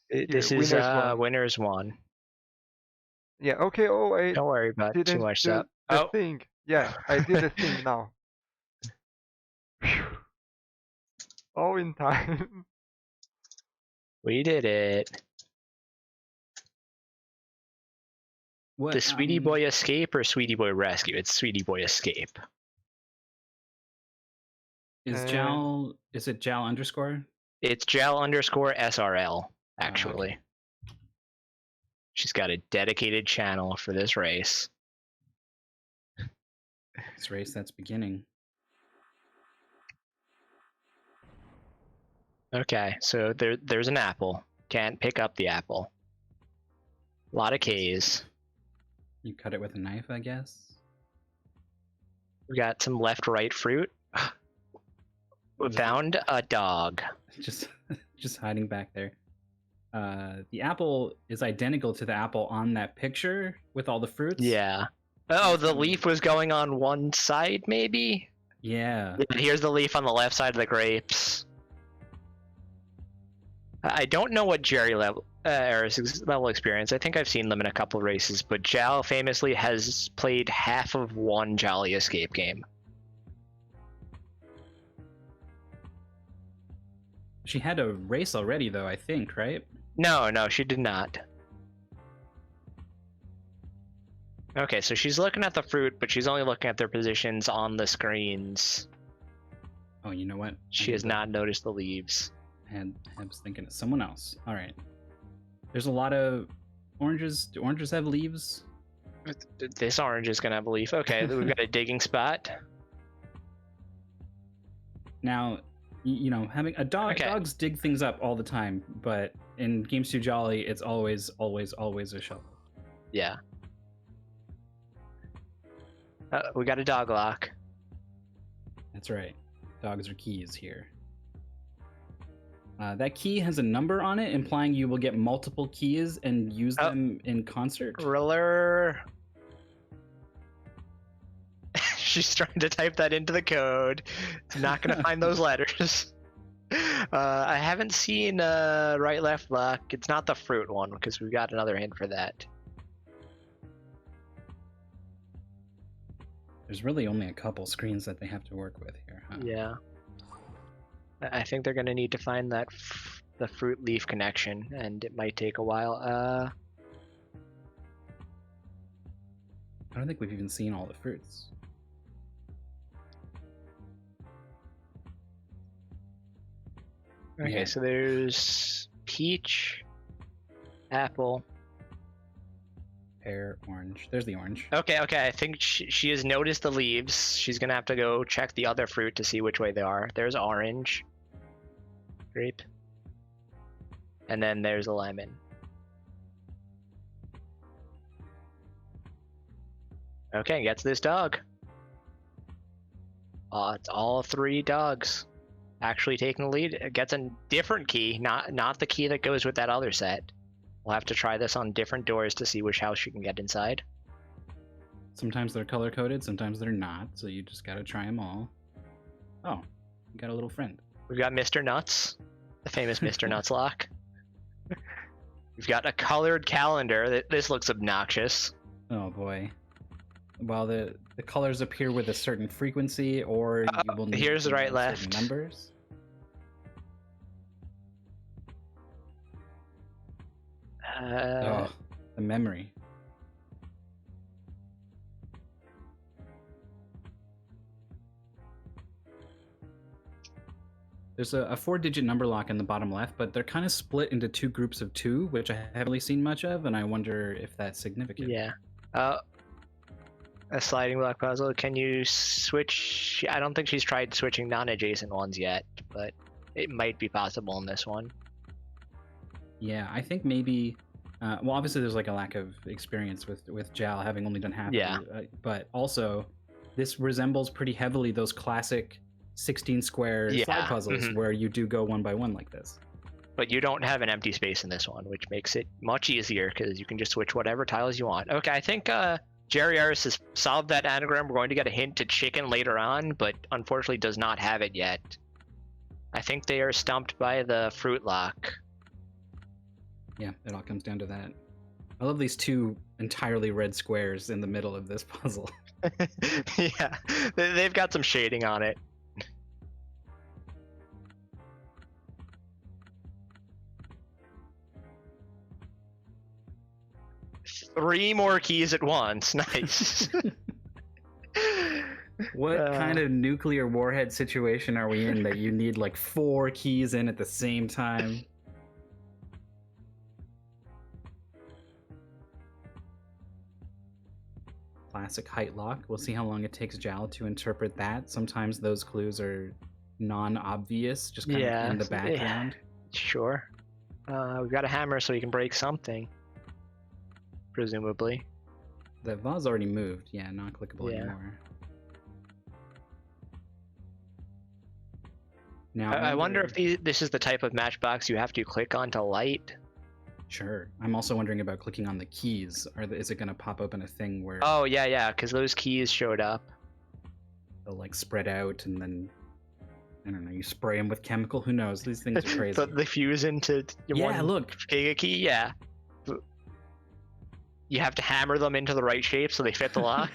This This here, is winners one. winners one. Yeah, okay, oh, I Don't worry about too didn't much do stuff. the Oh, thing. Yeah, I did the thing now. Phew. All in time. we did it. What? The Sweety Boy Escape or Sweety Boy Rescue? It's Sweety Boy Escape. Is Jal? Is it Jal underscore? It's Jal_SRL, actually. Okay. She's got a dedicated channel for this race. This race that's beginning. Okay, so there's an apple. Can't pick up the apple. A lot of K's. You cut it with a knife, I guess. We got some left-right fruit. We found a dog. Just hiding back there. The apple is identical to the apple on that picture with all the fruits. Yeah. Oh, the leaf was going on one side, maybe? Yeah. Here's the leaf on the left side of the grapes. I don't know what JerryEris' level experience. I think I've seen them in a couple of races, but Jal famously has played half of one Jolly Escape game. She had a race already, though, I think, right? No, she did not. Okay, so she's looking at the fruit, but she's only looking at their positions on the screens. Oh, you know what? She has not noticed the leaves. I was thinking of someone else. All right. There's a lot of oranges. Do oranges have leaves? This orange is gonna have a leaf. Okay, we've got a digging spot. Now, you know, having a dog. Okay. Dogs dig things up all the time, but in Games Too Jolly, it's always a shovel. Yeah. We got a dog lock. That's right. Dogs are keys here. That key has a number on it, implying you will get multiple keys and use them in concert. Ruler. She's trying to type that into the code. It's not going to find those letters. I haven't seen right, left, lock. It's not the fruit one because we got another hint for that. There's really only a couple screens that they have to work with here, huh? Yeah. I think they're going to need to find that the fruit leaf connection, and it might take a while. I don't think we've even seen all the fruits. Okay, so there's peach, apple, pear, orange. There's the orange. Okay, I think she has noticed the leaves. She's gonna have to go check the other fruit to see which way they are. There's orange, grape, and then there's a lemon. Okay, gets this dog. It's all three dogs actually taking the lead. It gets a different key, not the key that goes with that other set. We'll have to try this on different doors to see which house you can get inside. Sometimes they're color-coded, sometimes they're not, so you just gotta try them all. Oh, you got a little friend. We've got Mr. Nuts, the famous Mr. Nuts lock. We've got a colored calendar. This looks obnoxious. Oh boy. Well, the colors appear with a certain frequency, or you will need here's to right, know left. certain numbers. Oh, the memory. There's a 4-digit number lock in the bottom left, but they're kind of split into two groups of 2, which I haven't really seen much of, and I wonder if that's significant. Yeah. A sliding block puzzle. Can you switch? I don't think she's tried switching non-adjacent ones yet, but it might be possible in this one. Yeah, I think maybe. Well, obviously there's like a lack of experience with Jal having only done half. Yeah. But also, this resembles pretty heavily those classic 16 square slide puzzles where you do go one by one like this. But you don't have an empty space in this one, which makes it much easier because you can just switch whatever tiles you want. Okay, I think JerryEris has solved that anagram. We're going to get a hint to chicken later on, but unfortunately does not have it yet. I think they are stumped by the fruit lock. Yeah, it all comes down to that. I love these 2 entirely red squares in the middle of this puzzle. Yeah, they've got some shading on it. Three more keys at once. Nice. What kind of nuclear warhead situation are we in that you need like 4 keys in at the same time? Classic height lock. We'll see how long it takes Jal to interpret that. Sometimes those clues are non-obvious, just kind of in the background. Sure. We've got a hammer so we can break something. Presumably. The vase already moved. Yeah, not clickable anymore. Now, I wonder if this is the type of matchbox you have to click on to light. Sure. I'm also wondering about clicking on the keys. Is it going to pop open a thing where... Oh, yeah, because those keys showed up. They'll like spread out and then... I don't know, you spray them with chemical? Who knows? These things are crazy. They fuse into one look. giga key, yeah. You have to hammer them into the right shape so they fit the lock.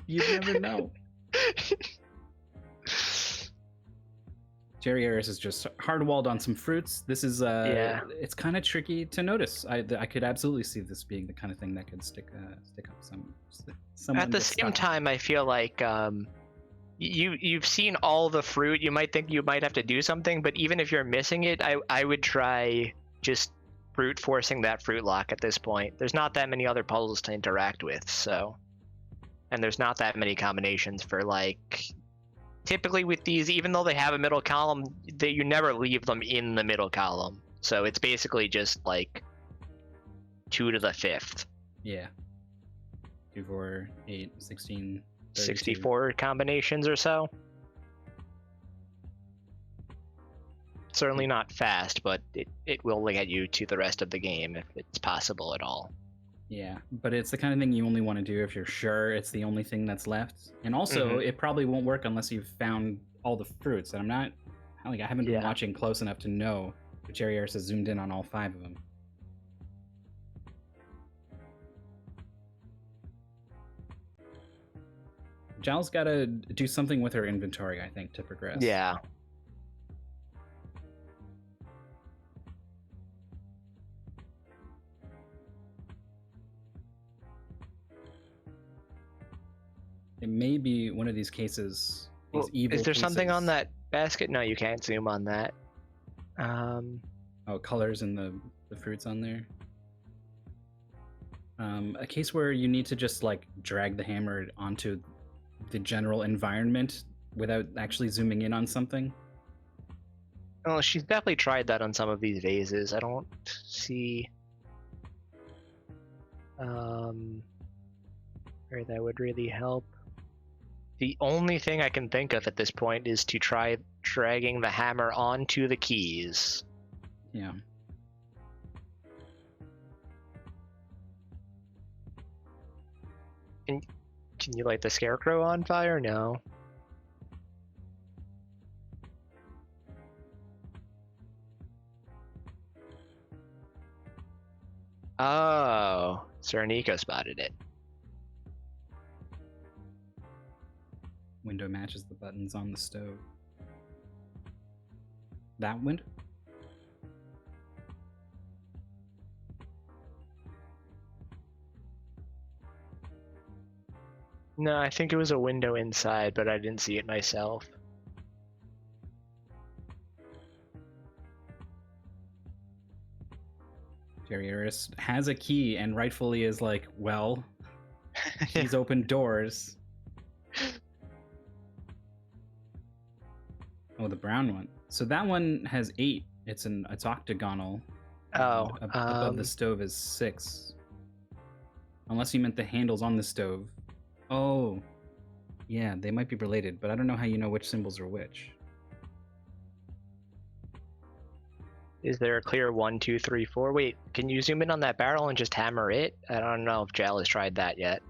You never know. JerryEris is just hard-walled on some fruits. This is it's kind of tricky to notice. I could absolutely see this being the kind of thing that could stick up some. At the same time, I feel like you've seen all the fruit. You might think you might have to do something, but even if you're missing it, I would try just brute forcing that fruit lock at this point. There's not that many other puzzles to interact with, so, and there's not that many combinations for like. Typically with these, even though they have a middle column, you never leave them in the middle column. So it's basically just like 2 to the 5th. Yeah. 2, 4, 8, 16, 32. 64 combinations or so. Certainly not fast, but it will get you to the rest of the game if it's possible at all. Yeah, but it's the kind of thing you only want to do if you're sure it's the only thing that's left. And also, it probably won't work unless you've found all the fruits. And I haven't been watching close enough to know if JerryEris has zoomed in on all 5 of them. Jal's got to do something with her inventory, I think, to progress. Yeah. It may be one of these cases. Is there something on that basket? No, you can't zoom on that. Oh, colors and the fruits on there. A case where you need to just like drag the hammer onto the general environment without actually zooming in on something. Oh, she's definitely tried that on some of these vases. I don't see where that would really help. The only thing I can think of at this point is to try dragging the hammer onto the keys. Yeah. And can you light the scarecrow on fire? No. Oh, Nico spotted it. Window matches the buttons on the stove. That window? No, I think it was a window inside, but I didn't see it myself. JerryEris has a key and rightfully is like, well, he's opened doors. Oh, the brown one. So that one has 8. It's octagonal. Oh. Above the stove is 6. Unless you meant the handles on the stove. Oh. Yeah, they might be related, but I don't know how you know which symbols are which. Is there a clear 1, 2, 3, 4? Wait, can you zoom in on that barrel and just hammer it? I don't know if Jal has tried that yet.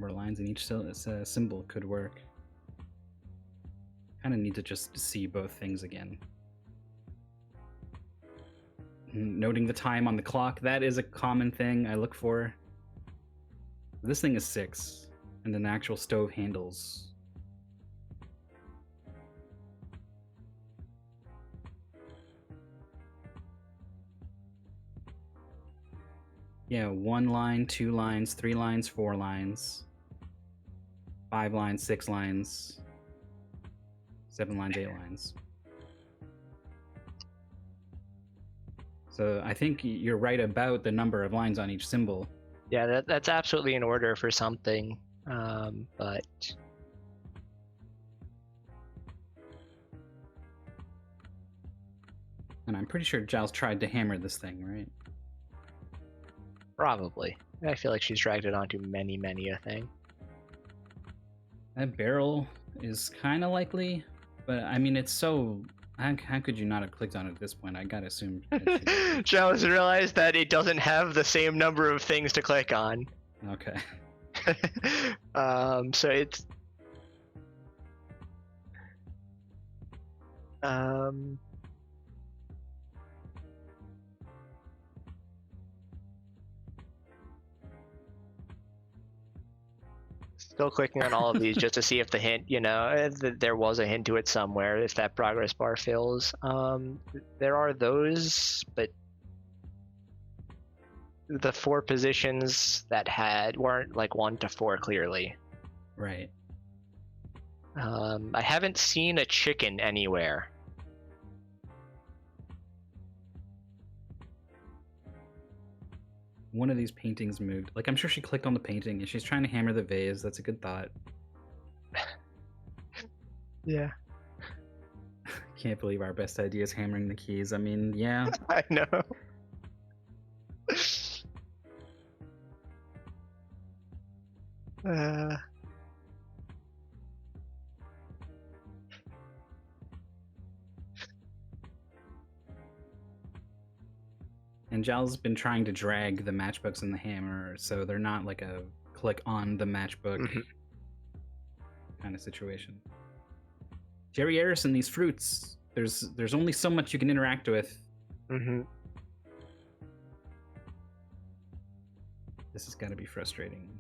number of lines in each symbol could work. Kind of need to just see both things again. Noting the time on the clock, that is a common thing I look for. This thing is 6, and then the actual stove handles. Yeah, 1 line, 2 lines, 3 lines, 4 lines, 5 lines, 6 lines, 7 lines, 8 lines. So I think you're right about the number of lines on each symbol. Yeah, that's absolutely in order for something, but... And I'm pretty sure Giles tried to hammer this thing, right? Probably. I feel like she's dragged it onto many a thing. That barrel is kind of likely, but I mean, it's so... How could you not have clicked on it at this point? I gotta assume. Giles realized that it doesn't have the same number of things to click on. Okay. So it's... Still clicking on all of these just to see if the hint, there was a hint to it somewhere, if that progress bar fills. There are those, but the 4 positions that weren't like 1 to 4 clearly. Right. I haven't seen a chicken anywhere. One of these paintings moved. Like, I'm sure she clicked on the painting and she's trying to hammer the vase. That's a good thought. Yeah. Can't believe our best idea is hammering the keys. I mean, yeah. I know. And Giles has been trying to drag the matchbooks and the hammer, so they're not like a click on the matchbook kind of situation. JerryEris and these fruits, there's only so much you can interact with. This has got to be frustrating.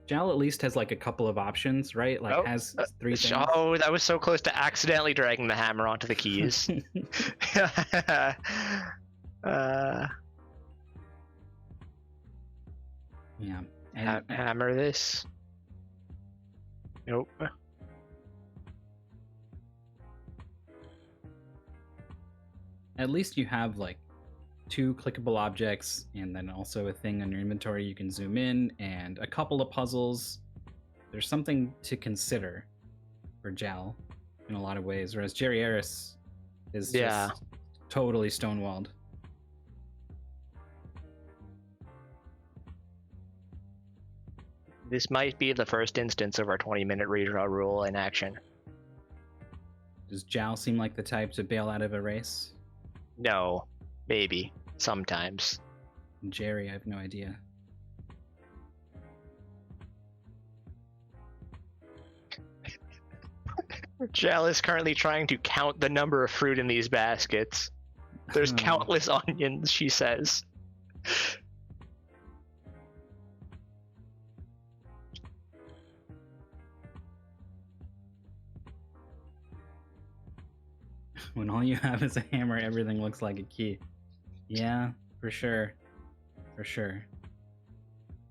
Jal at least has like a couple of options, right? Like has 3 things. Oh, that was so close to accidentally dragging the hammer onto the keys. Yeah. Hammer this. Nope. At least you have like 2 clickable objects and then also a thing on your inventory you can zoom in and a couple of puzzles. There's something to consider for Jal in a lot of ways, whereas JerryEris is just totally stonewalled. This might be the first instance of our 20-minute redraw rule in action. Does Jal seem like the type to bail out of a race? No, maybe. Sometimes. Jerry, I have no idea. Jal is currently trying to count the number of fruit in these baskets. There's countless onions, she says. When all you have is a hammer, everything looks like a key. Yeah, for sure. For sure.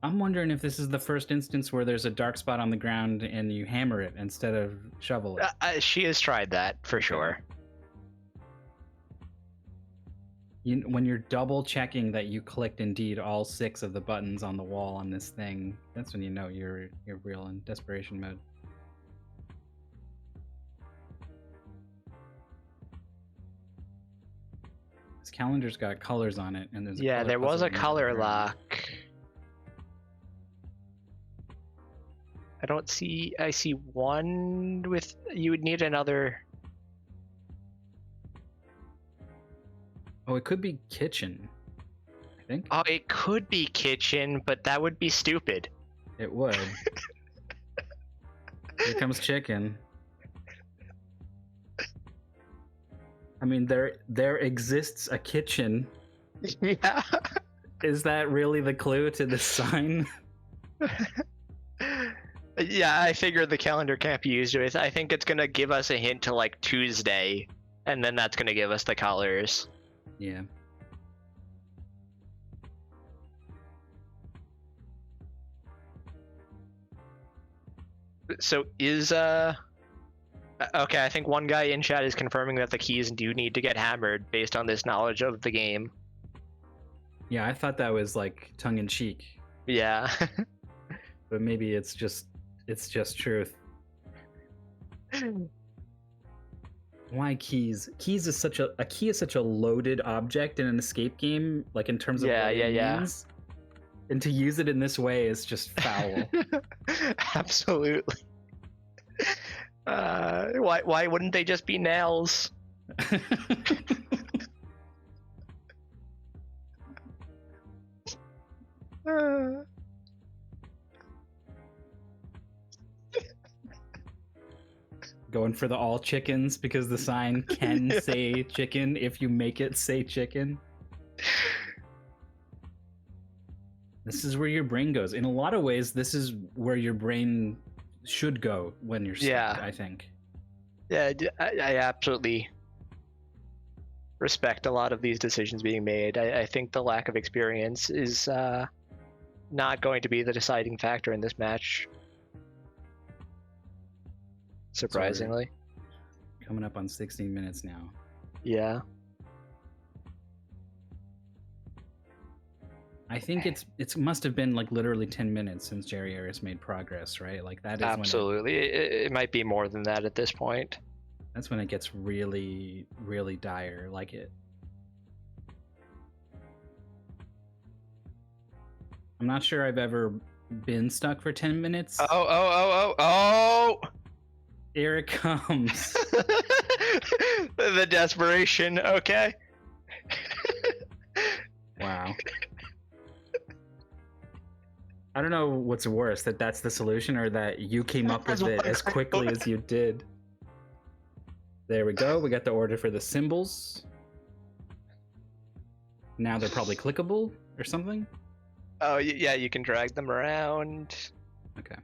I'm wondering if this is the first instance where there's a dark spot on the ground and you hammer it instead of shovel it. She has tried that, for sure. When you're double checking that you clicked indeed all 6 of the buttons on the wall on this thing, that's when you know you're real in desperation mode. This calendar's got colors on it, and there's there was a color lock. I see one with, you would need another. Oh, it could be kitchen. think Oh, it could be kitchen, but that would be stupid. it would. Here comes chicken. I mean, there exists a kitchen. Yeah. Is that really the clue to this sign? Yeah, I figured the calendar can't be used with. I think it's gonna give us a hint to like Tuesday, and then that's gonna give us the colors. Yeah. So is okay, I think one guy in chat is confirming that the keys do need to get hammered based on this knowledge of the game. Yeah, I thought that was like tongue in cheek, Yeah. but maybe it's just truth. Why keys? Keys is such a key is such a loaded object in an escape game, like in terms of what it means. And to use it in this way is just foul. Absolutely. Why wouldn't they just be nails? Going for the all chickens because the sign can say chicken if you make it say chicken. This is where your brain goes. In a lot of ways, this is where your brain should go when you're stuck, I think. Yeah, I absolutely respect a lot of these decisions being made. I think the lack of experience is not going to be the deciding factor in this match. Surprisingly. So coming up on 16 minutes now. Yeah. I think it must have been like literally 10 minutes since JerryEris made progress, right? Like that is absolutely. It might be more than that at this point. That's when it gets really, really dire. Like it. I'm not sure I've ever been stuck for 10 minutes. Oh! Here it comes. The desperation. Okay. Wow. I don't know what's worse, that that's the solution or that you came up with it as quickly as you did. There we go. We got the order for the symbols. Now they're probably clickable or something. Oh, yeah, you can drag them around. Okay.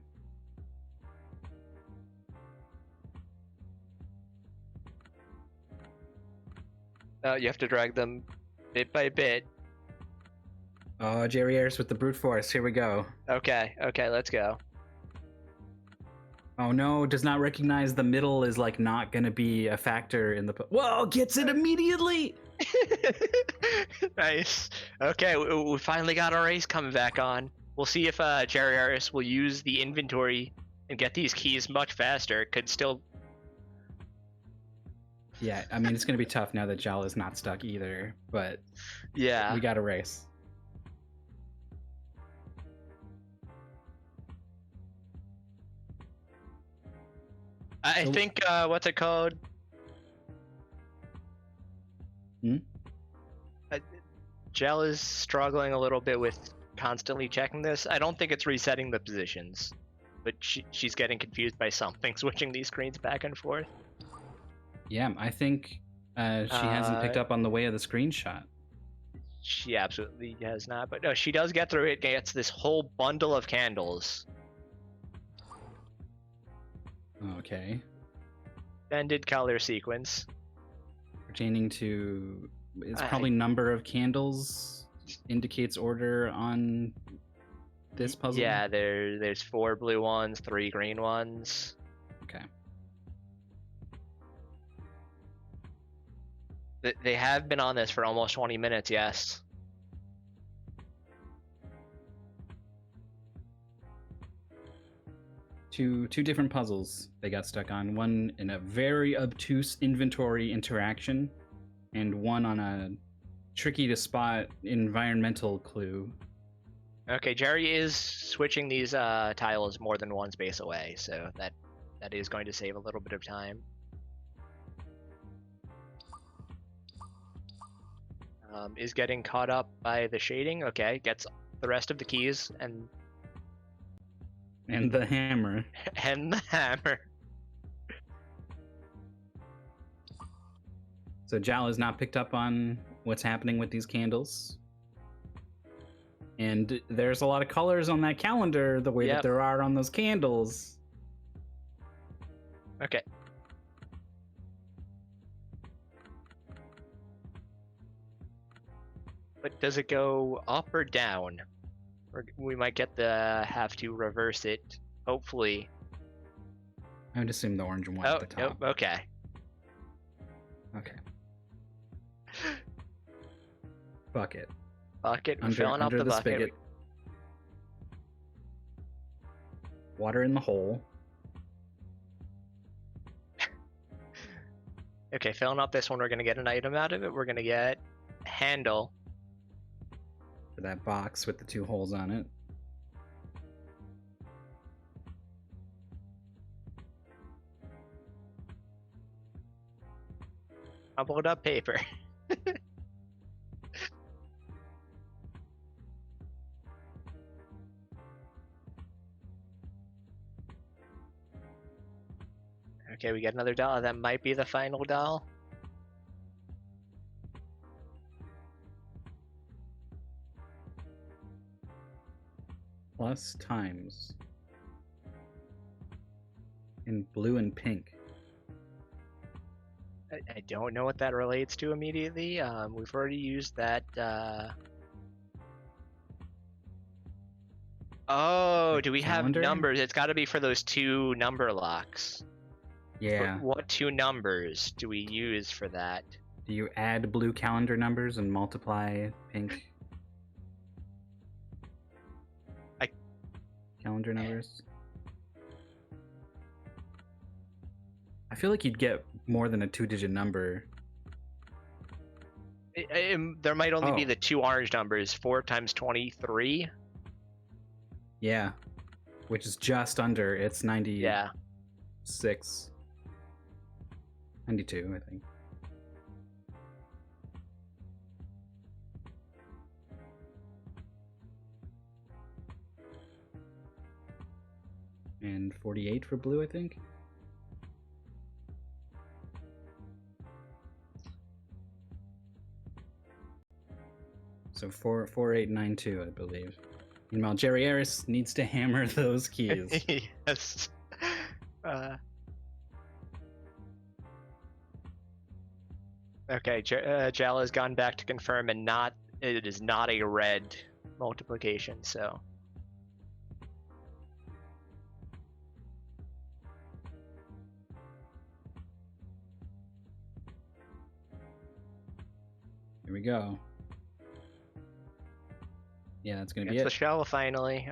You have to drag them bit by bit. Oh, JerryEris with the brute force. Here we go. Okay, let's go. Oh no, does not recognize the middle is like not gonna be a factor in the... Whoa, gets it immediately! Nice. Okay, we finally got our race coming back on. We'll see if JerryEris will use the inventory and get these keys much faster. It could still... Yeah, I mean, it's gonna be tough now that Jal is not stuck either, but... Yeah. We got a race. I think, what's it called? Gel is struggling a little bit with constantly checking this. I don't think it's resetting the positions, but she's getting confused by something, switching these screens back and forth. Yeah, I think she hasn't picked up on the way of the screenshot. She absolutely has not, but no, she does get through it, gets this whole bundle of candles. Okay. Extended color sequence. Pertaining to... It's probably number of candles indicates order on this puzzle? Yeah, there's 4 blue ones, 3 green ones. Okay. They have been on this for almost 20 minutes, yes. Two different puzzles they got stuck on. One in a very obtuse inventory interaction, and one on a tricky to spot environmental clue. Okay, Jerry is switching these tiles more than one space away, so that is going to save a little bit of time. is getting caught up by the shading. Okay, gets the rest of the keys and the hammer. and the hammer. So Jal has not picked up on what's happening with these candles. And there's a lot of colors on that calendar, the way that there are on those candles. Okay. But does it go up or down? Or we might have to reverse it, hopefully. I would assume the orange one at the top. Nope, okay. Okay. Bucket. Bucket, we're filling up the bucket. Spigot. Water in the hole. Okay, filling up this one, we're gonna get an item out of it. We're gonna get handle. For that box with the 2 holes on it. Crumpled up paper. Okay, we get another doll. That might be the final doll. Plus times. In blue and pink. I don't know what that relates to immediately. We've already used that. Oh, do we calendar? have numbers? It's got to be for those 2 number locks. Yeah. What 2 numbers do we use for that? Do you add blue calendar numbers and multiply pink calendar numbers? I feel like you'd get more than a 2-digit number. There might only be the 2 orange numbers. 4 times 23. Yeah, which is just under. It's 96. Yeah. 92, I think. And 48 for blue, I think. So 4892, I believe. Meanwhile, JerryEris needs to hammer those keys. Yes. Okay, Jal has gone back to confirm, and it is not a red multiplication, so. Here we go. Yeah, that's gonna be It's it. the shell finally.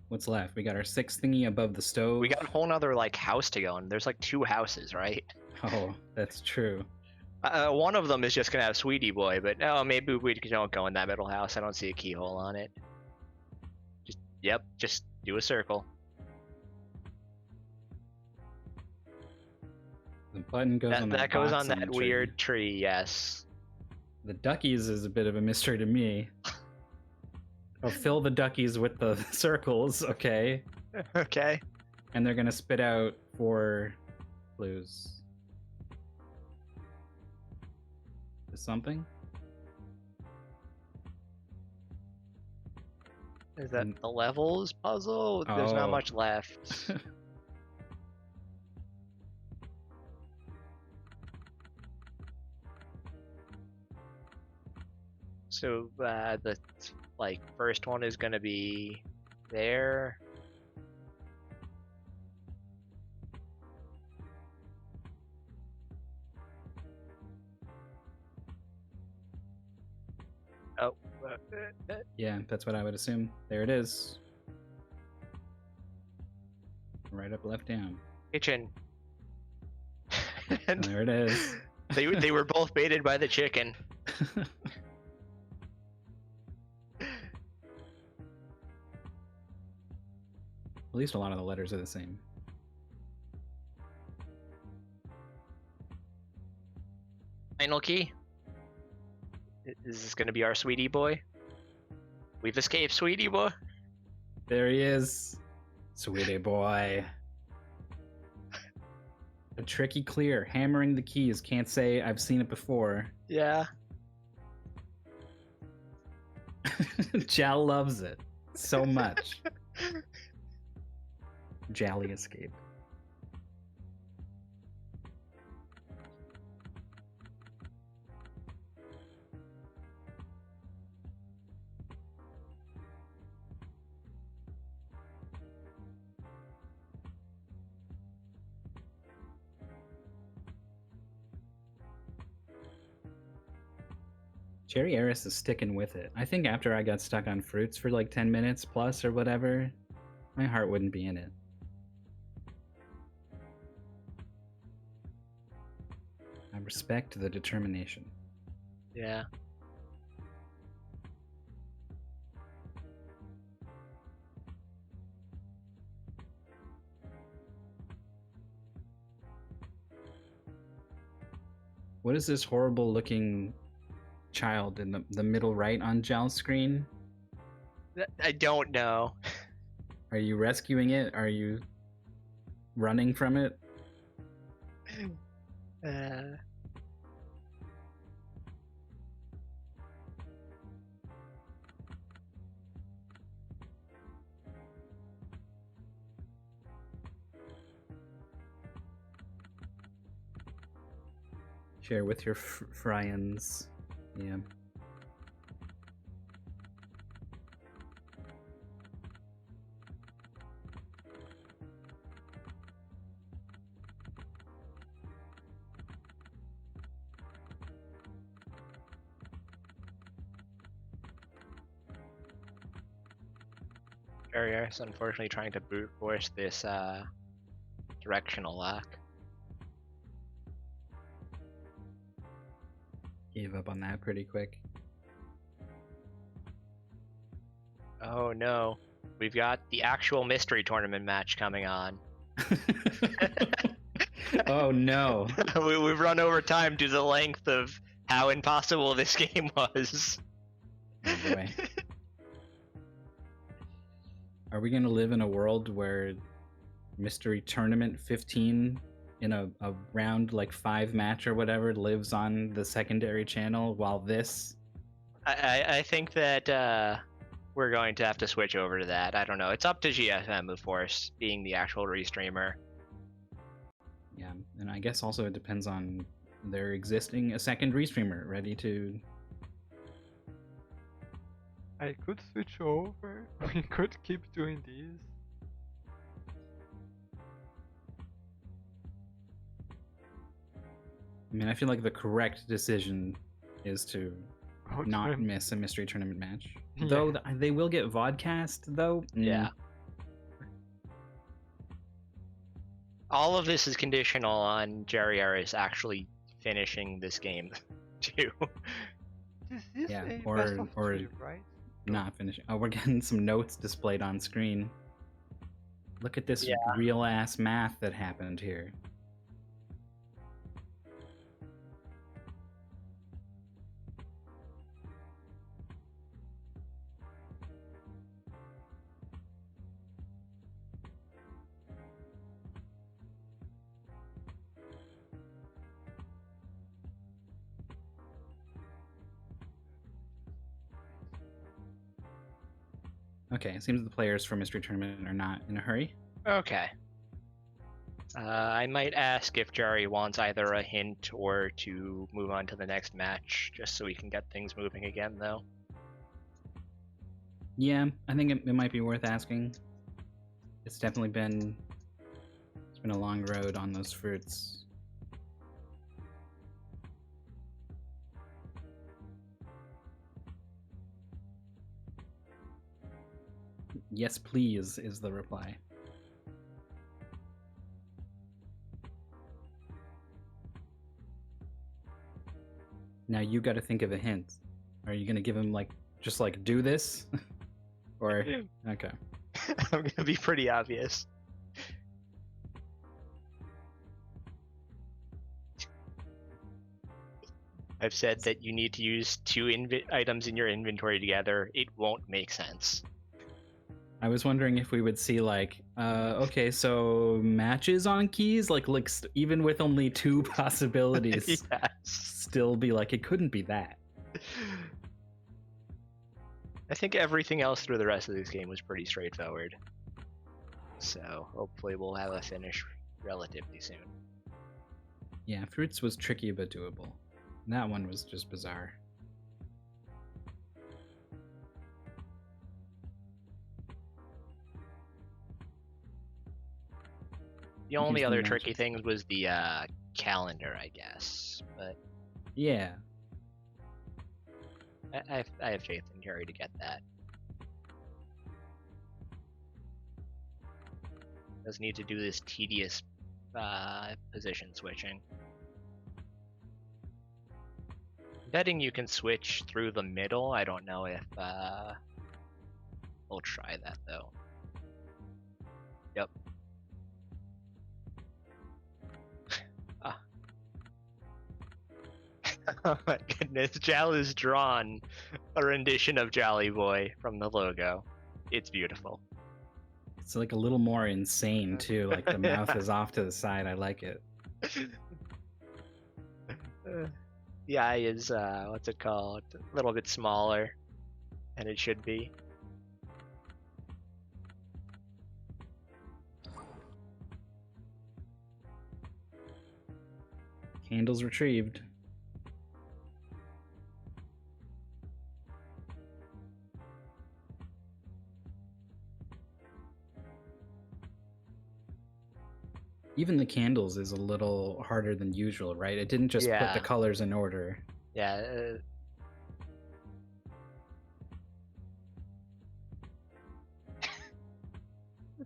What's left? We got our 6th thingy above the stove. We got a whole nother house to go in. There's 2 houses, right? Oh, that's true. One of them is just gonna have Sweety Boy, but maybe we don't go in that middle house. I don't see a keyhole on it. Just do a circle. The button goes on that goes box on that the weird tree, yes. The duckies is a bit of a mystery to me. Oh, fill the duckies with the circles, okay. Okay. And they're gonna spit out 4 clues. Is something? Is that the levels puzzle? There's not much left. So the first one is gonna be there. Oh. Yeah, that's what I would assume. There it is. Right up, left, down. Kitchen. And there it is. They were both baited by the chicken. At least a lot of the letters are the same. final key? Is this gonna be our Sweety boy? We've escaped, Sweety boy. There he is. Sweetie boy. A tricky clear. Hammering the keys. Can't say I've seen it before. Yeah. Jal loves it so much. Jally escape. JerryEris is sticking with it. I think after I got stuck on fruits for like 10 minutes plus or whatever, my heart wouldn't be in it. I respect the determination. Yeah. What is this horrible looking child in the middle right on Jal's screen? I don't know. Are you rescuing it? Are you running from it? Share with your friends. Yeah. JerryEris unfortunately trying to brute force this directional lock. Gave up on that pretty quick. Oh no. We've got the actual mystery tournament match coming on. Oh no. We've run over time due to the length of how impossible this game was. Oh boy. Are we gonna live in a world where Mystery Tournament 15 in a round like 5 match or whatever lives on the secondary channel while this? I think that we're going to have to switch over to that. I don't know. It's up to GFM, of course, being the actual restreamer. Yeah, and I guess also it depends on there existing a second restreamer ready to... I could switch over. We could keep doing these. I mean, I feel like the correct decision is to Oh, not Tournament. miss a mystery tournament match. Yeah. Though they will get vodcast, though. Yeah. All of this is conditional on JerryEris actually finishing this game, too. This is Yeah, a or- best of or- 3, right? Not finishing. Oh, we're getting some notes displayed on screen. Look at this real ass math that happened here. Okay, it seems the players for Mystery Tournament are not in a hurry. Okay. I might ask if Jerry wants either a hint or to move on to the next match, just so we can get things moving again, though. Yeah, I think it might be worth asking. It's definitely been a long road on those fruits. Yes, please, is the reply. Now you got to think of a hint. Are you gonna give him like just like do this, or okay? I'm gonna be pretty obvious. I've said that you need to use two items in your inventory together. It won't make sense. I was wondering if we would see like, okay, so matches on keys, like even with only two possibilities, Yes. still be like it couldn't be that. I think everything else through the rest of this game was pretty straightforward. So hopefully we'll have a finish relatively soon. Yeah, fruits was tricky but doable. That one was just bizarre. The only other tricky thing was the calendar, I guess. But yeah, I have faith in Jerry to get that. Doesn't need to do this tedious position switching. Betting you can switch through the middle. I don't know if we'll try that though. Yep. Oh my goodness, Jal has drawn a rendition of Jolly Boy from the logo. It's beautiful. It's like a little more insane too, like the mouth is off to the side. I like it. The eye is, what's it called? A little bit smaller than it should be. Candles retrieved. Even the candles is a little harder than usual, right? It didn't just put the colors in order. Yeah.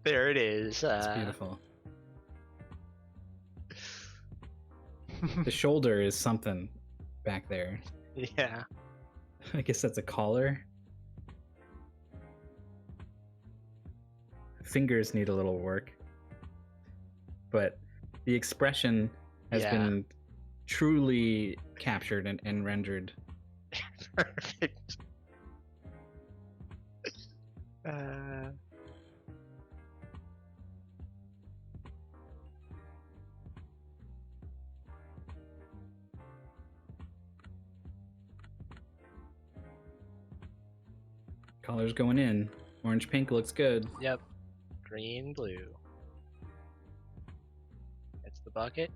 There it is. It's beautiful. The shoulder is something back there. Yeah. I guess that's a collar. Fingers need a little work. But the expression has been truly captured and rendered. Perfect. Colors going in. Orange pink looks good. Yep. Green blue. That's the bucket.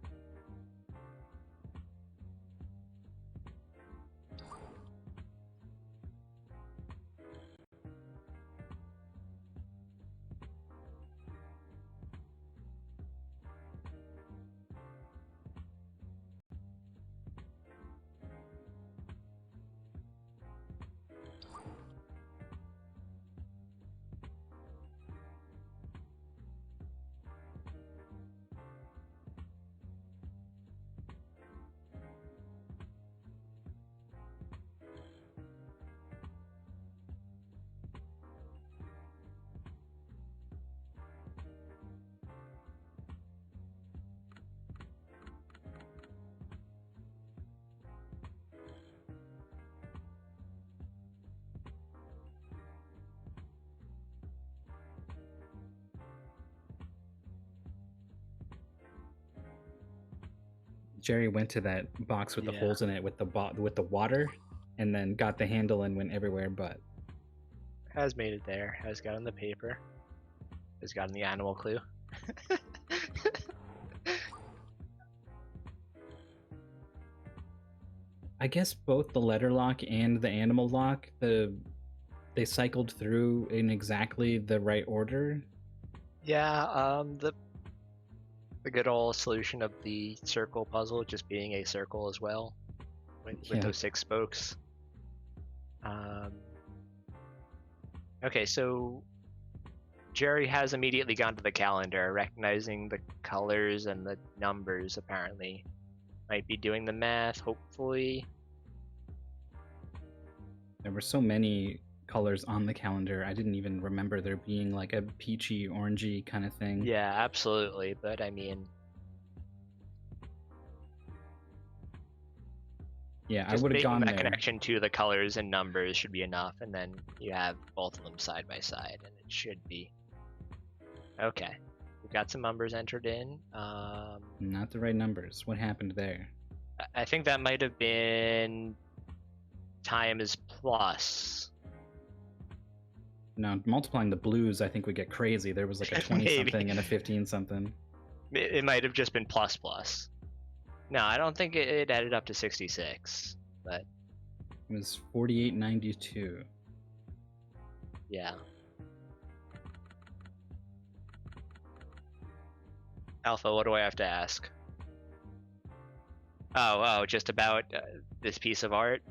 Jerry went to that box with the holes in it with the water, and then got the handle and went everywhere but. Has made it there. Has gotten the paper. Has gotten the animal clue. I guess both the letter lock and the animal lock, they cycled through in exactly the right order. Yeah, the good old solution of the circle puzzle just being a circle as well, with those 6 spokes. Okay, so Jerry has immediately gone to the calendar, recognizing the colors and the numbers apparently. Might be doing the math, hopefully. There were so many colors on the calendar, I didn't even remember there being like a peachy, orangey kind of thing. Yeah, absolutely, but I mean... Yeah, I Just would have making gone that there. connection to the colors and numbers should be enough, and then you have both of them side by side, and it should be okay. We've got some numbers entered in. Not the right numbers. What happened there? I think that might have been time is plus. No, multiplying the blues, I think would get crazy. There was like a 20 Maybe. something and a 15 something. It might have just been plus plus. No, I don't think it added up to 66, but It was 48.92. yeah. Alpha, what do I have to ask? Oh, just about this piece of art?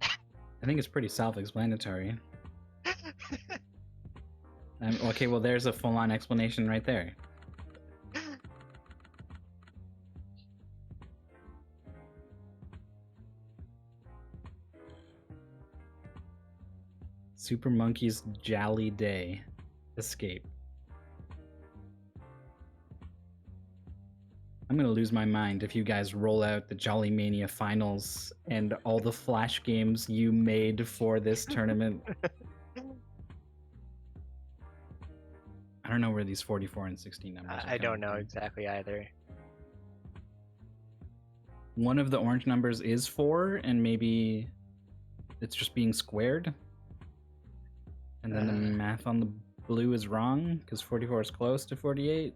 I think it's pretty self-explanatory. Okay, well, there's a full-on explanation right there. Super Monkey's Jolly Day. Escape. I'm gonna lose my mind if you guys roll out the Jolly Mania finals and all the flash games you made for this tournament. I don't know where these 44 and 16 numbers are. I don't know coming from. exactly either. One of the orange numbers is 4, and maybe it's just being squared. And then the math on the blue is wrong, because 44 is close to 48.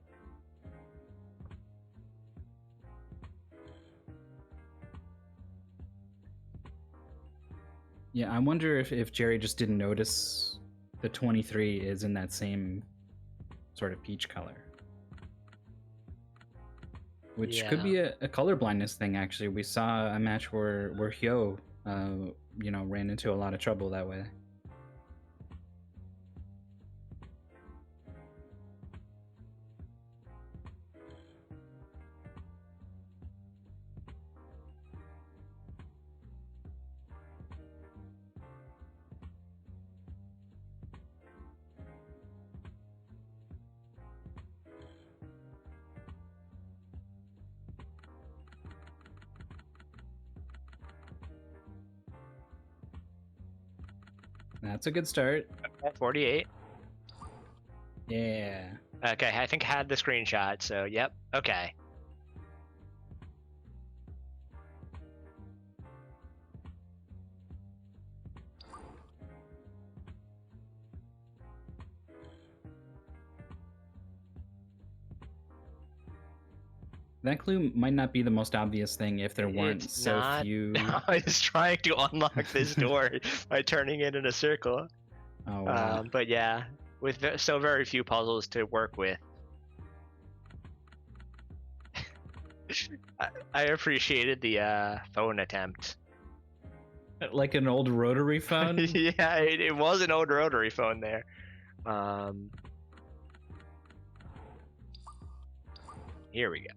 Yeah, I wonder if Jerry just didn't notice the 23 is in that same sort of peach color. Which could be a color blindness thing, actually. We saw a match where Hyo, ran into a lot of trouble that way. That's a good start. 48. Yeah. Okay, I think I had the screenshot, so yep, okay. That clue might not be the most obvious thing if there weren't It's so not. few. I was trying to unlock this door by turning it in a circle. Oh, wow. But yeah, with so very few puzzles to work with. I appreciated the phone attempt. Like an old rotary phone? Yeah, it was an old rotary phone there. Here we go.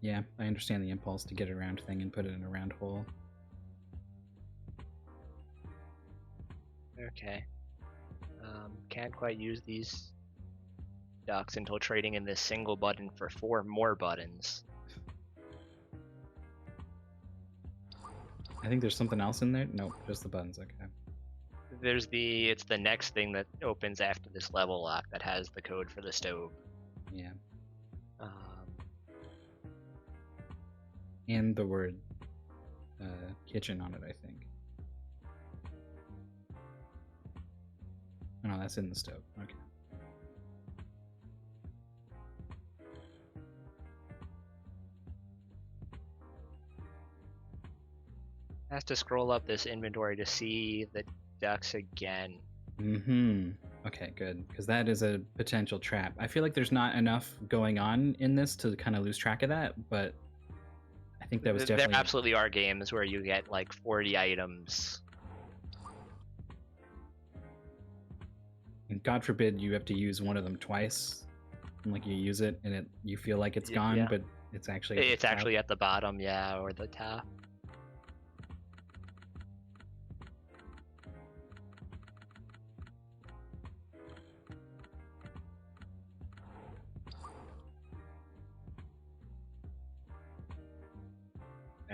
Yeah, I understand the impulse to get a round thing and put it in a round hole. Okay. Can't quite use these ducks until trading in this single button for 4 more buttons. I think there's something else in there. Nope, just the buttons. Okay. It's the next thing that opens after this level lock that has the code for the stove. Yeah. Um, And the word kitchen on it, I think. Oh, no, that's in the stove. Okay. I have to scroll up this inventory to see the ducks again. Mm-hmm. Okay, good. Because that is a potential trap. I feel like there's not enough going on in this to kind of lose track of that, but I think that was definitely... There absolutely are games where you get like 40 items. And God forbid you have to use one of them twice. And like you use it and you feel like it's gone, Yeah. but it's actually... It's actually at the bottom, yeah, or the top.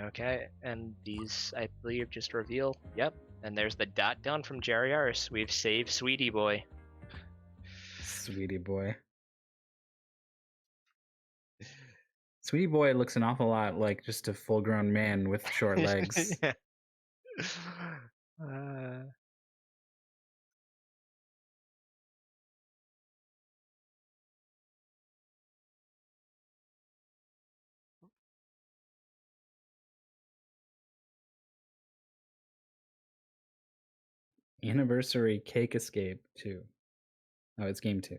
Okay, and these, I believe, just reveal. Yep, and there's the dot down from JerryEris. We've saved Sweety Boy. Sweety boy. Sweety boy looks an awful lot like just a full-grown man with short legs. Yeah. Anniversary Cake Escape 2. Oh, it's game 2.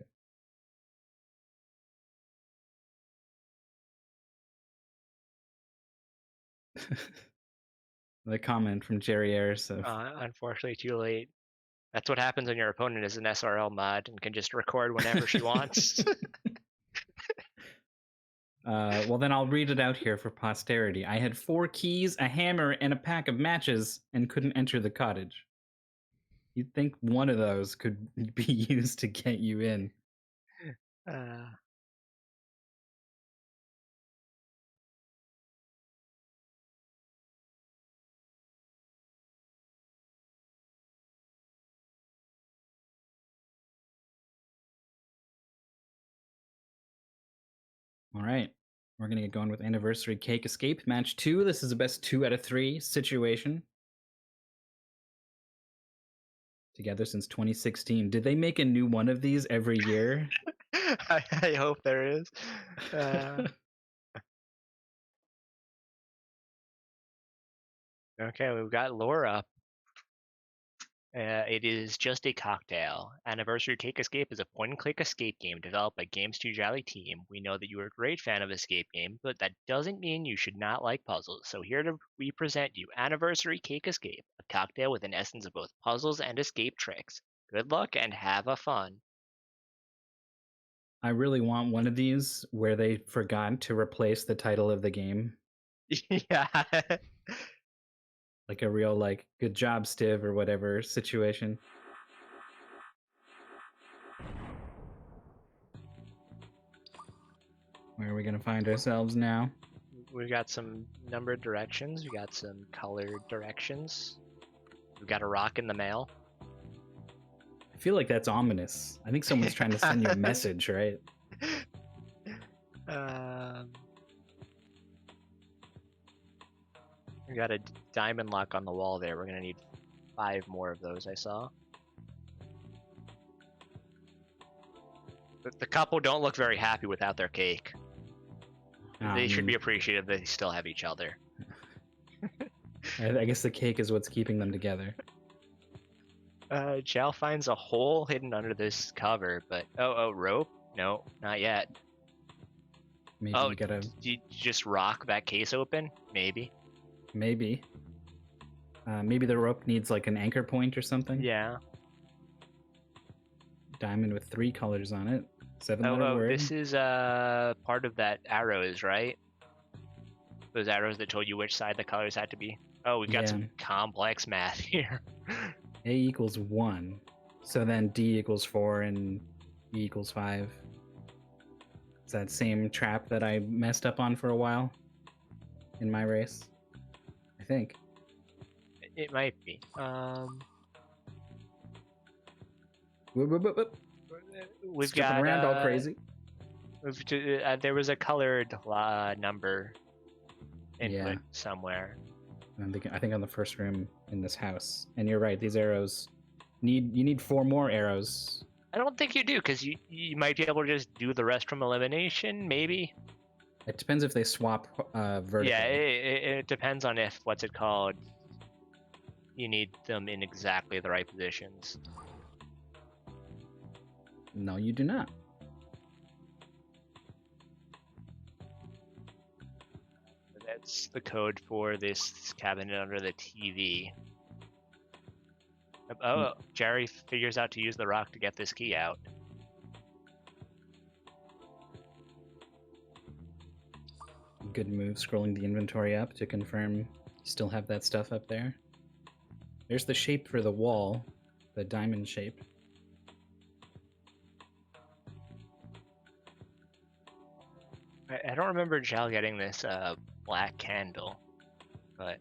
The comment from JerryEris of Unfortunately, too late. That's what happens when your opponent is an SRL mod and can just record whenever she wants. well, then I'll read it out here for posterity. I had 4 keys, a hammer, and a pack of matches, and couldn't enter the cottage. You'd think one of those could be used to get you in. All right. We're going to get going with Anniversary Cake Escape. Match 2. This is a best 2 out of 3 situation. Together since 2016. Did they make a new one of these every year? I hope there is. Okay, we've got Laura. It is just a cocktail. Anniversary Cake Escape is a point-and-click escape game developed by Games to Jolly Team. We know that you are a great fan of escape game, but that doesn't mean you should not like puzzles. So here we present you Anniversary Cake Escape, a cocktail with an essence of both puzzles and escape tricks. Good luck and have a fun. I really want one of these where they forgot to replace the title of the game. Yeah. Like a real, like, good job, Stiv, or whatever situation. Where are we going to find ourselves now? We've got some numbered directions. We got some colored directions. We've got a rock in the mail. I feel like that's ominous. I think someone's trying to send you a message, right? We got a diamond lock on the wall there. We're gonna need 5 more of those, I saw. The couple don't look very happy without their cake. They should be appreciative they still have each other. I guess the cake is what's keeping them together. Jal finds a hole hidden under this cover, but rope? No, not yet. Maybe you gotta. Did you just rock that case open? Maybe. Maybe. Maybe the rope needs like an anchor point or something. Yeah. Diamond with 3 colors on it. 7-letter word. This is part of that arrows, right? Those arrows that told you which side the colors had to be. Oh, we've got some complex math here. A equals 1. So then D equals 4 and E equals 5. It's that same trap that I messed up on for a while in my race, I think. It might be. We've got around all crazy. There was a colored number input somewhere. I think on the first room in this house. And you're right. These arrows you need 4 more arrows. I don't think you do, because you might be able to just do the rest from elimination. Maybe. It depends if they swap vertically. Yeah, it depends on if what's it called. You need them in exactly the right positions. No, you do not. That's the code for this cabinet under the TV. Oh, Jerry figures out to use the rock to get this key out. Good move, scrolling the inventory up to confirm you still have that stuff up there. There's the shape for the wall, the diamond shape. I don't remember Jal getting this black candle. but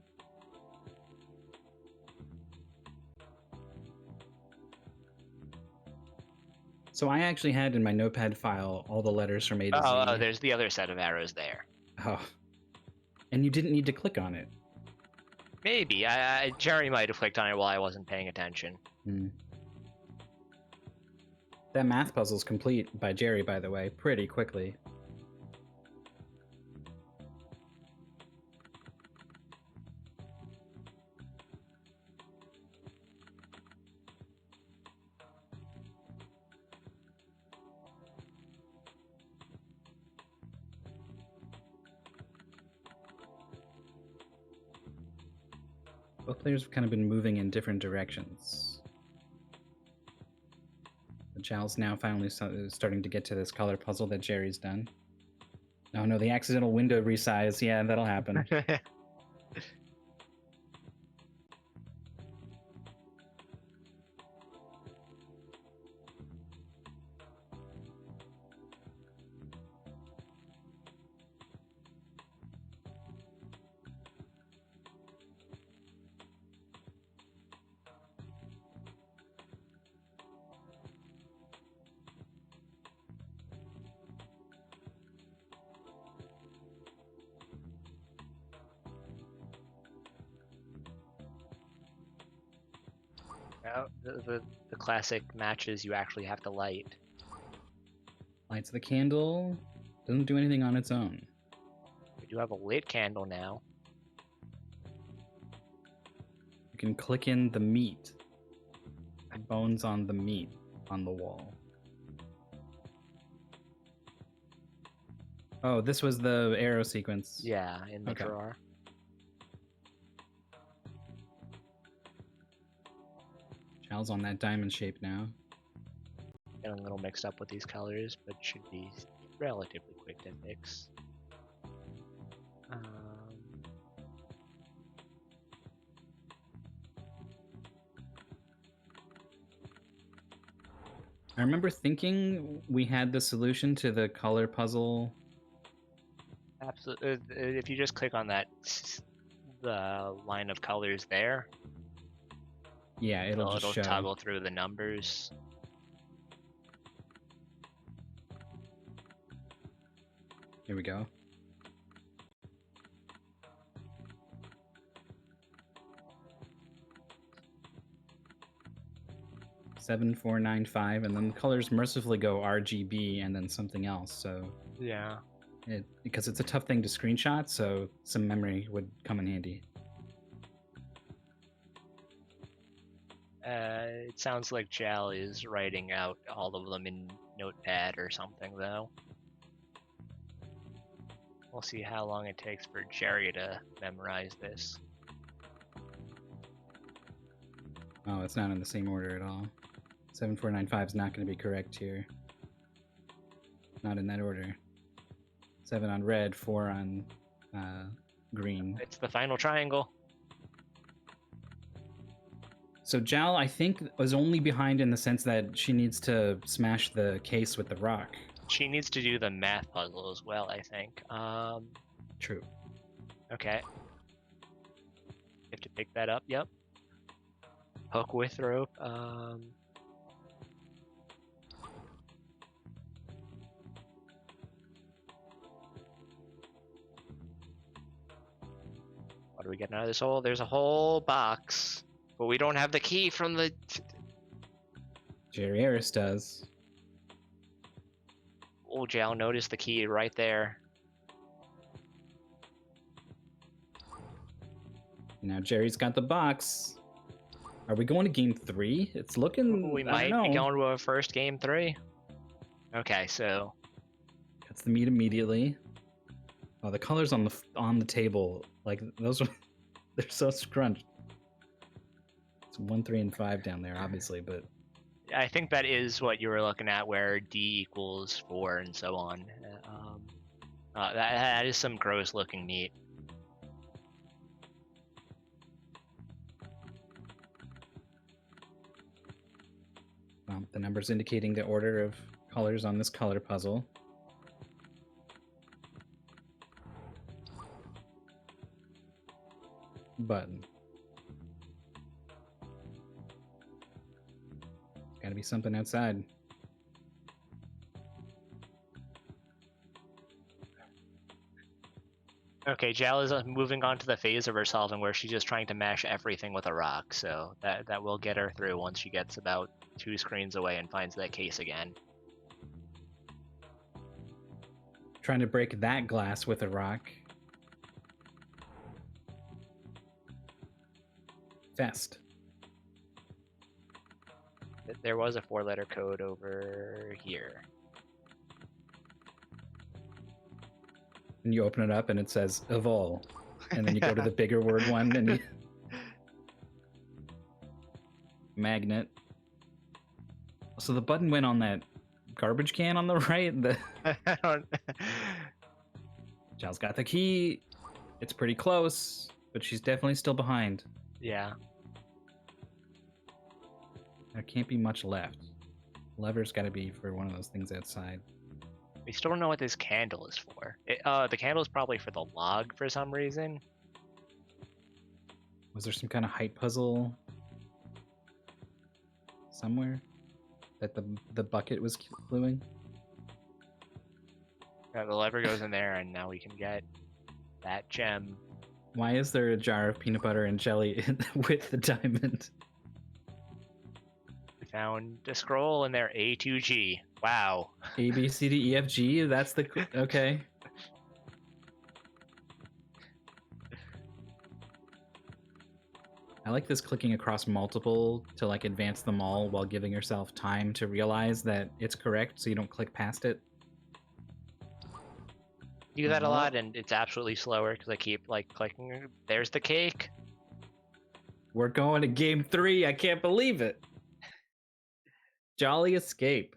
So I actually had in my notepad file all the letters from A to Z. oh, there's the other set of arrows there. Oh. And you didn't need to click on it. Maybe. Jerry might have clicked on it while I wasn't paying attention. Hmm. That math puzzle's complete by Jerry, by the way, pretty quickly. Both players have kind of been moving in different directions. Jal's now finally starting to get to this color puzzle that Jerry's done. Oh no, the accidental window resize. Yeah, that'll happen. Oh, the classic matches you actually have to light. Lights the candle. Doesn't do anything on its own. We do have a lit candle now. You can click in the meat. The bones on the meat on the wall. Oh, this was the arrow sequence. Yeah, in the Okay. drawer. Jal's on that diamond shape now. Getting a little mixed up with these colors, but should be relatively quick to fix. I remember thinking we had the solution to the color puzzle. Absolutely. If you just click on that, the line of colors there, Yeah, it'll just show. toggle through the numbers. Here we go. Seven, 4, 9, 5, and then the colors mercifully go RGB and then something else. So Yeah. because it's a tough thing to screenshot, so some memory would come in handy. It sounds like Jal is writing out all of them in Notepad or something, though. We'll see how long it takes for Jerry to memorize this. Oh, it's not in the same order at all. 7, 4, 9, 5 is not going to be correct here. Not in that order. 7 on red, 4 on green. It's the final triangle. So Jal, I think, was only behind in the sense that she needs to smash the case with the rock. She needs to do the math puzzle as well, I think. True. Okay. You have to pick that up, yep. Hook with rope. What are we getting out of this hole? There's a whole box. But we don't have the key from the... JerryEris does. Oh, Jal, notice the key right there. Now Jerry's got the box. Are we going to game 3? It's looking... We I might don't be know. going to a first game 3. Okay, so... That's the meat immediately. Oh, the colors on the table, like those, they're so scrunched. It's 1, 3, and 5 down there, obviously, but I think that is what you were looking at, where D equals 4 and so on. That is some gross looking meat. the numbers indicating the order of colors on this color puzzle. button. Gotta be something outside. Okay, Jal is moving on to the phase of her solving where she's just trying to mash everything with a rock, so that will get her through once she gets about 2 screens away and finds that case again. Trying to break that glass with a rock. Fest. There was a 4-letter code over here. And you open it up and it says evol. And then you go to the bigger word one and you... Magnet. So the button went on that garbage can on the right. I don't... Jal's got the key. It's pretty close, but she's definitely still behind. Yeah. There can't be much left. Lever's got to be for one of those things outside. We still don't know what this candle is for. The candle is probably for the log for some reason. Was there some kind of height puzzle somewhere that the bucket was gluing? Yeah, the lever goes in there, and now we can get that gem. Why is there a jar of peanut butter and jelly with the diamond? We found a scroll in there, A2G. Wow. A, B, C, D, E, F, G? That's the... Okay. I like this clicking across multiple to like advance them all while giving yourself time to realize that it's correct so you don't click past it. Do that a lot, and it's absolutely slower because I keep like clicking. There's the cake. We're going to game 3. I can't believe it. Jolly escape.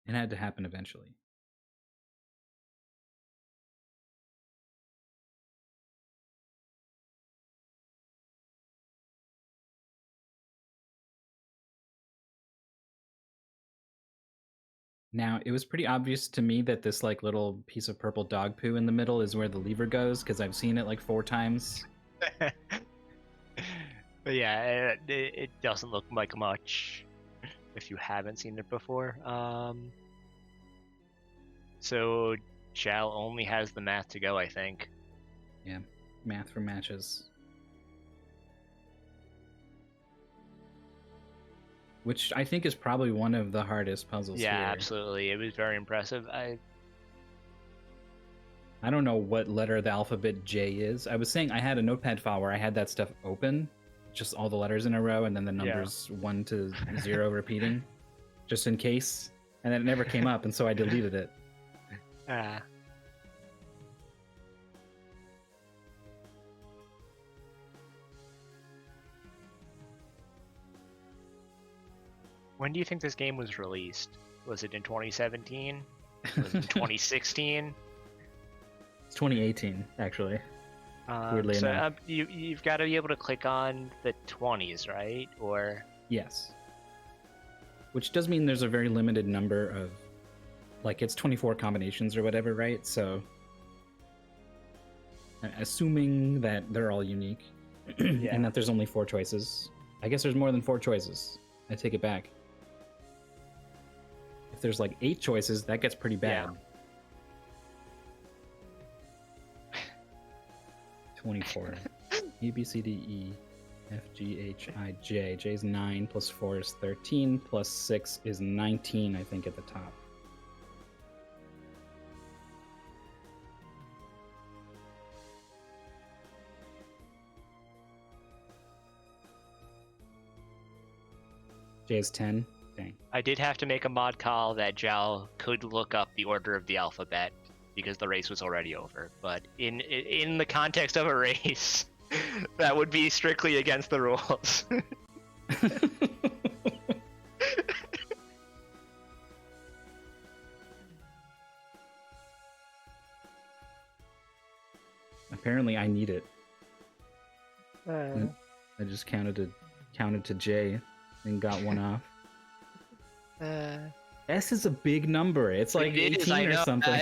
It had to happen eventually. Now, it was pretty obvious to me that this like little piece of purple dog poo in the middle is where the lever goes, because I've seen it like 4 times. But yeah, it doesn't look like much if you haven't seen it before. So Jal only has the math to go, I think. Yeah, math for matches. Which I think is probably one of the hardest puzzles here. Yeah, absolutely. It was very impressive. I don't know what letter of the alphabet J is. I was saying I had a notepad file where I had that stuff open, just all the letters in a row, and then the numbers 1 to 0 repeating, just in case. And then it never came up, and so I deleted it. When do you think this game was released? Was it in 2017? Was it in 2016? It's 2018, actually. Weirdly enough. You've got to be able to click on the 20s, right? Or yes. Which does mean there's a very limited number of, like, it's 24 combinations or whatever, right? So, assuming that they're all unique, and that there's only 4 choices. I guess there's more than 4 choices. I take it back. If there's like 8 choices, that gets pretty bad. Yeah. 24. A, B, C, D, E, F, G, H, I, J. J is 9, plus 4 is 13, plus 6 is 19, I think, at the top. J is 10. Dang. I did have to make a mod call that Jal could look up the order of the alphabet because the race was already over. But in the context of a race, that would be strictly against the rules. Apparently, I need it. I just counted to J and got one off. S is a big number. It's like It 18 is, I or know. something.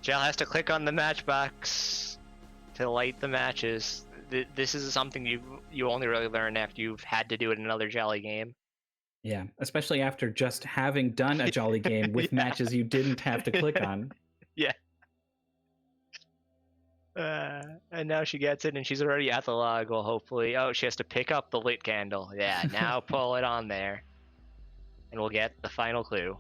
Jal has to click on the matchbox to light the matches. This is something you only really learn after you've had to do it in another Jolly game. Yeah, especially after just having done a Jolly game with Yeah. matches you didn't have to click on. Yeah. And now she gets it, and she's already at the log. Well, hopefully, oh, she has to pick up the lit candle. Yeah, now pull it on there, and we'll get the final clue.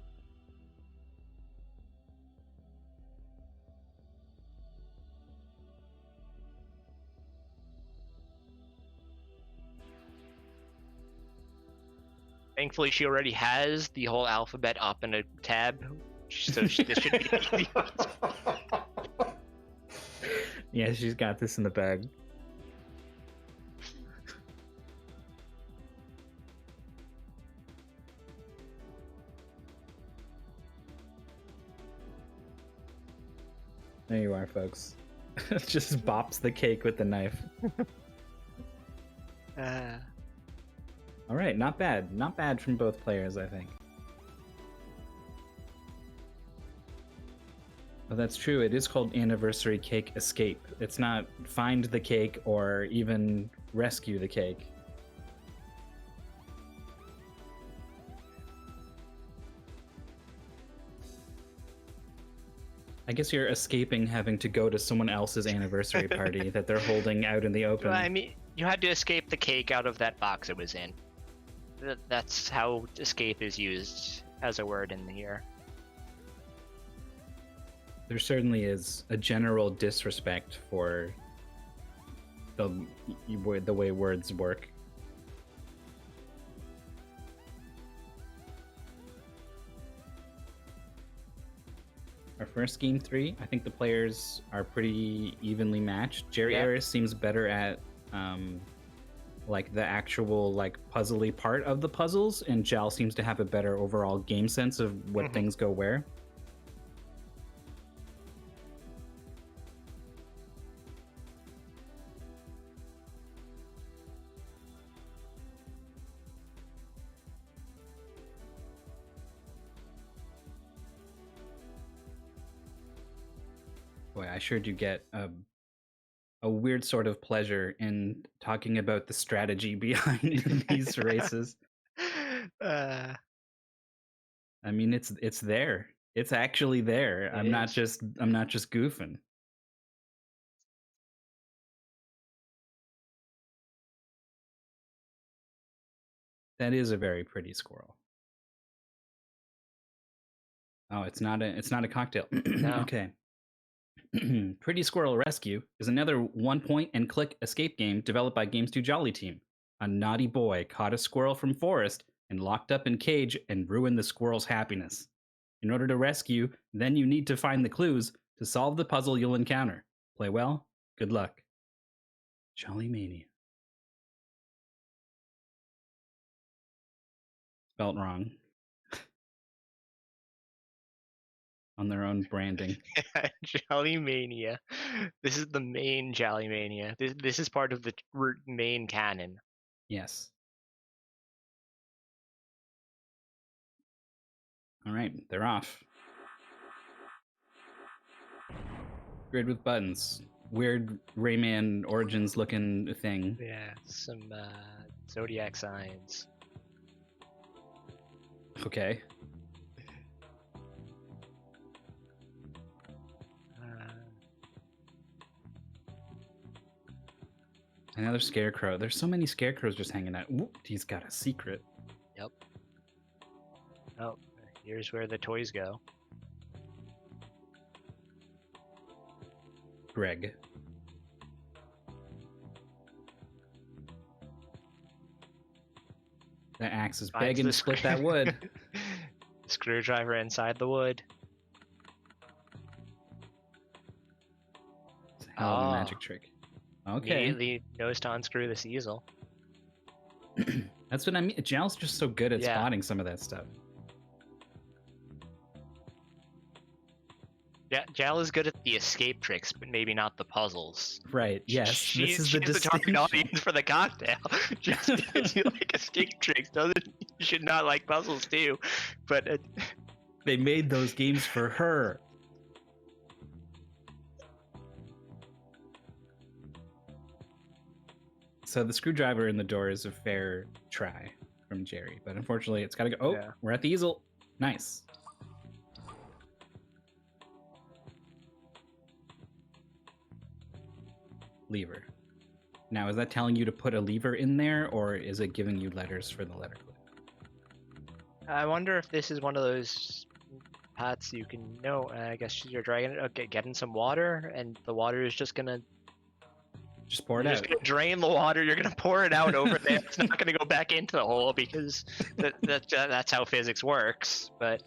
Thankfully, she already has the whole alphabet up in a tab, so this should be easy. Yeah, she's got this in the bag. There you are, folks. Just bops the cake with the knife. All right, not bad. Not bad from both players, I think. Well, that's true. It is called Anniversary Cake Escape. It's not find the cake or even rescue the cake. I guess you're escaping having to go to someone else's anniversary party that they're holding out in the open. Well, I mean, you had to escape the cake out of that box it was in. That's how escape is used as a word in here. There certainly is a general disrespect for the way words work. Our first game 3, I think the players are pretty evenly matched. JerryEris seems better at like the actual like puzzly part of the puzzles, and Jal seems to have a better overall game sense of what things go where. Boy, I sure do get a weird sort of pleasure in talking about the strategy behind these races. I mean, it's there. It's actually there. I'm not just goofing. That is a very pretty squirrel. Oh, it's not a cocktail. No. Okay. Pretty Squirrel Rescue is another one-point and click escape game developed by Games 2 Jolly Team. A naughty boy caught a squirrel from forest and locked up in cage and ruined the squirrel's happiness. In order to rescue, then you need to find the clues to solve the puzzle you'll encounter. Play well, good luck. Jolly Mania. Spelt wrong. On their own branding. Jolly Mania. This is the main Jolly Mania. This is part of the main canon. Yes. All right, they're off. Grid with buttons. Weird Rayman Origins looking thing. Yeah, some zodiac signs. Okay. Another scarecrow. There's so many scarecrows just hanging out. Ooh, he's got a secret. Yep. Oh, here's where the toys go. Greg. That axe is begging to split that wood. Screwdriver inside the wood. It's a hell of a magic trick. Okay. Immediately knows to unscrew this easel. That's what I mean. Jal's just so good at spotting some of that stuff. Yeah, Jal is good at the escape tricks, but maybe not the puzzles. Right, yes. She's the target audience for the cocktail. Just because you like escape tricks doesn't should not like puzzles too, but They made those games for her. So the screwdriver in the door is a fair try from Jerry, but unfortunately it's gotta go. Oh, Yeah. we're at the easel. Nice. Lever. Now, is that telling you to put a lever in there, or is it giving you letters for the letter click? I wonder if this is one of those pots you can know. I guess you're dragging it. Okay, get in some water, and the water is just gonna. Just pour it You're out. just gonna drain the water. You're gonna pour it out over there. It's not gonna go back into the hole because that's how physics works. But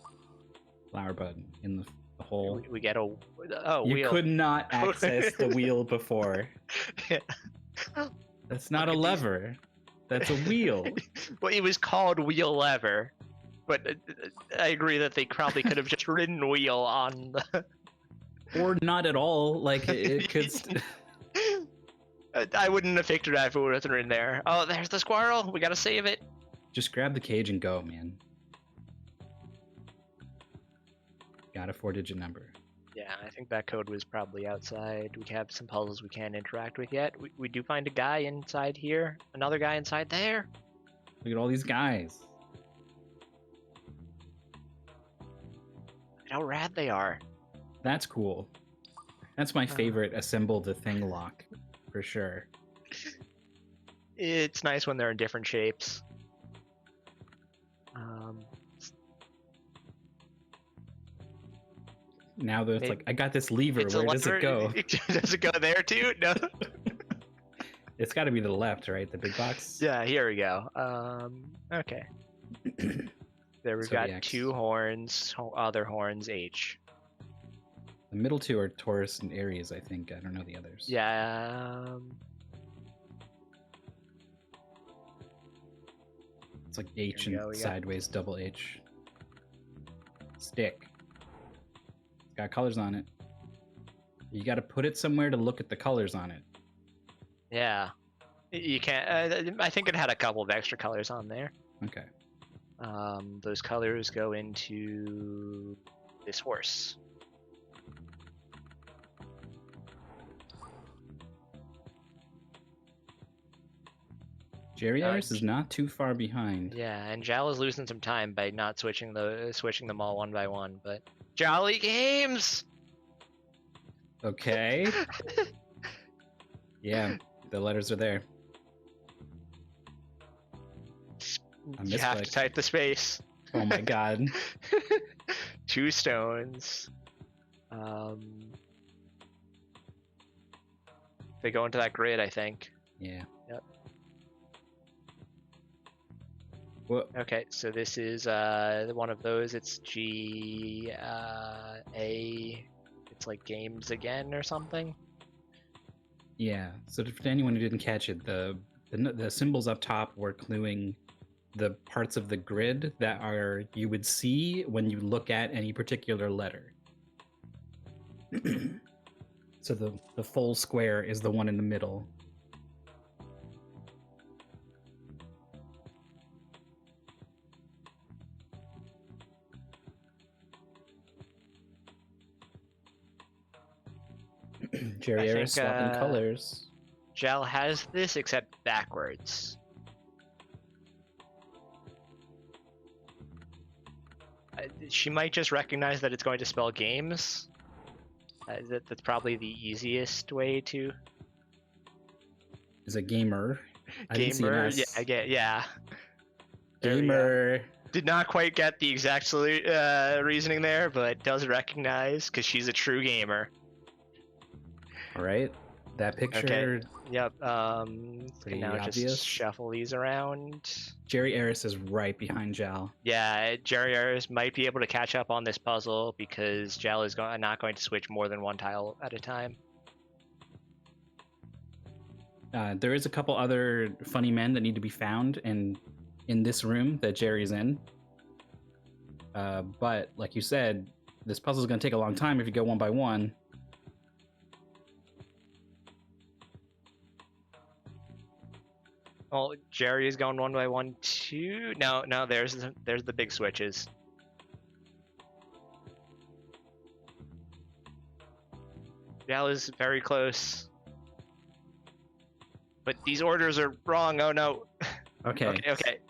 Flower bud in the hole. we get a You wheel. could not access the wheel before. Yeah. That's not a Look at these- lever. That's a wheel. Well, it was called wheel lever, but I agree that they probably could have just written wheel on the. Or not at all. Like, it could... I wouldn't have figured out if it wasn't in there. Oh, there's the squirrel. We gotta save it. Just grab the cage and go, man. Got a 4-digit number. Yeah, I think that code was probably outside. We have some puzzles we can't interact with yet. We do find a guy inside here. Another guy inside there. Look at all these guys. Look at how rad they are. That's cool. That's my favorite assemble the thing lock, for sure. It's nice when they're in different shapes. Now that it's like, I got this lever, It's a where does it lever. go? Does it go there too? No. It's got to be to the left, right? The big box? Yeah, here we go. Okay. There we've So got the X. 2 horns, other horns, H. The middle 2 are Taurus and Aries, I think. I don't know the others. Yeah. It's like H There we and go, we got- sideways double H. Stick. It's got colors on it. You got to put it somewhere to look at the colors on it. Yeah. You can't. I think it had a couple of extra colors on there. Okay. Those colors go into this horse. JerryEris is not too far behind. Yeah, and Jal is losing some time by not switching them all one by one. But Jolly Games. Okay. Yeah, the letters are there. I You have to misclicked. type the space. Oh my god. 2 stones. They go into that grid, I think. Yeah. Yep. Well, Okay, so this is one of those. It's G A. It's like games again or something. yeah. So for anyone who didn't catch it, the symbols up top were cluing the parts of the grid that are you would see when you look at any particular letter. So the full square is the one in the middle. JerryEris swapping colors. Jal has this except backwards. She might just recognize that it's going to spell games. That's probably the easiest way to. Is a gamer. I didn't see an Gamer, S. yeah, I get, yeah. There we go. Gamer. Did not quite get the exact reasoning there, but does recognize because she's a true gamer. All right. That picture. Yep. Pretty Now obvious. just shuffle these around. JerryEris is right behind Jal. Yeah, JerryEris might be able to catch up on this puzzle because Jal is not going to switch more than one tile at a time. There is a couple other funny men that need to be found in this room that Jerry's in. But like you said, this puzzle is going to take a long time if you go one by one. Well, Jerry is going one by one, two. No, there's the big switches. Gal is very close. But these orders are wrong. Oh no. Okay.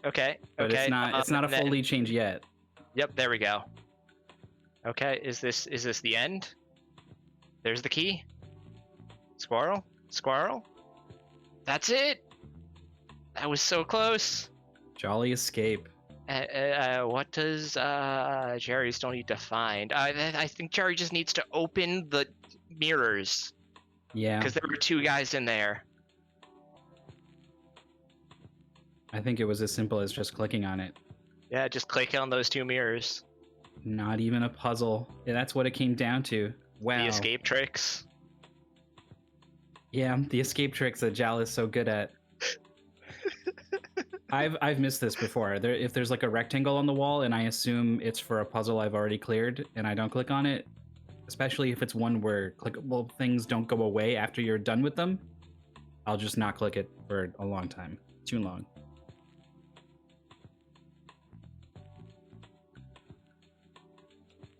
Okay. But it's not a full lead change yet. Yep, there we go. Okay, is this the end? There's the key. Squirrel? That's it. That was so close. Jolly escape. What does Jerry still need to find? I think Jerry just needs to open the mirrors. Yeah. Because there were two guys in there. I think it was as simple as just clicking on it. Yeah, just click on those two mirrors. Not even a puzzle. Yeah, that's what it came down to. Wow. The escape tricks. Yeah, the escape tricks that Jal is so good at. I've missed this before. If there's like a rectangle on the wall and I assume it's for a puzzle I've already cleared and I don't click on it, especially if it's one where clickable things don't go away after you're done with them, I'll just not click it for a long time. Too long.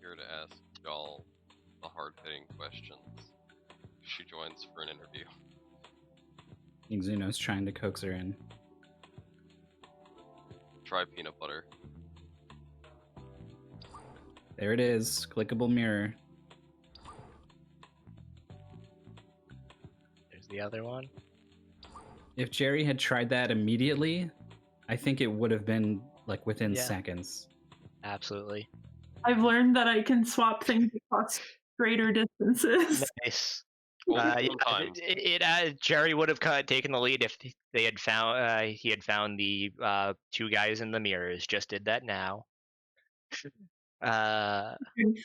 Here to ask y'all the hard-hitting questions. She joins for an interview. Zuno's trying to coax her in. Try peanut butter. There it is. Clickable mirror. There's the other one. If Jerry had tried that immediately, I think it would have been like within Yeah. seconds. Absolutely. I've learned that I can swap things across greater distances. Nice. Time. Jerry would have taken the lead if they had found he had found the two guys in the mirrors. Just did that now.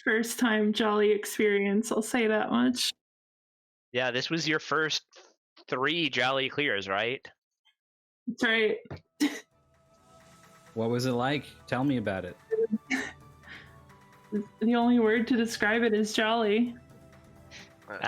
First time Jolly experience, I'll say that much. Yeah, this was your first 3 Jolly clears, right? That's right. What was it like? Tell me about it. The only word to describe it is jolly.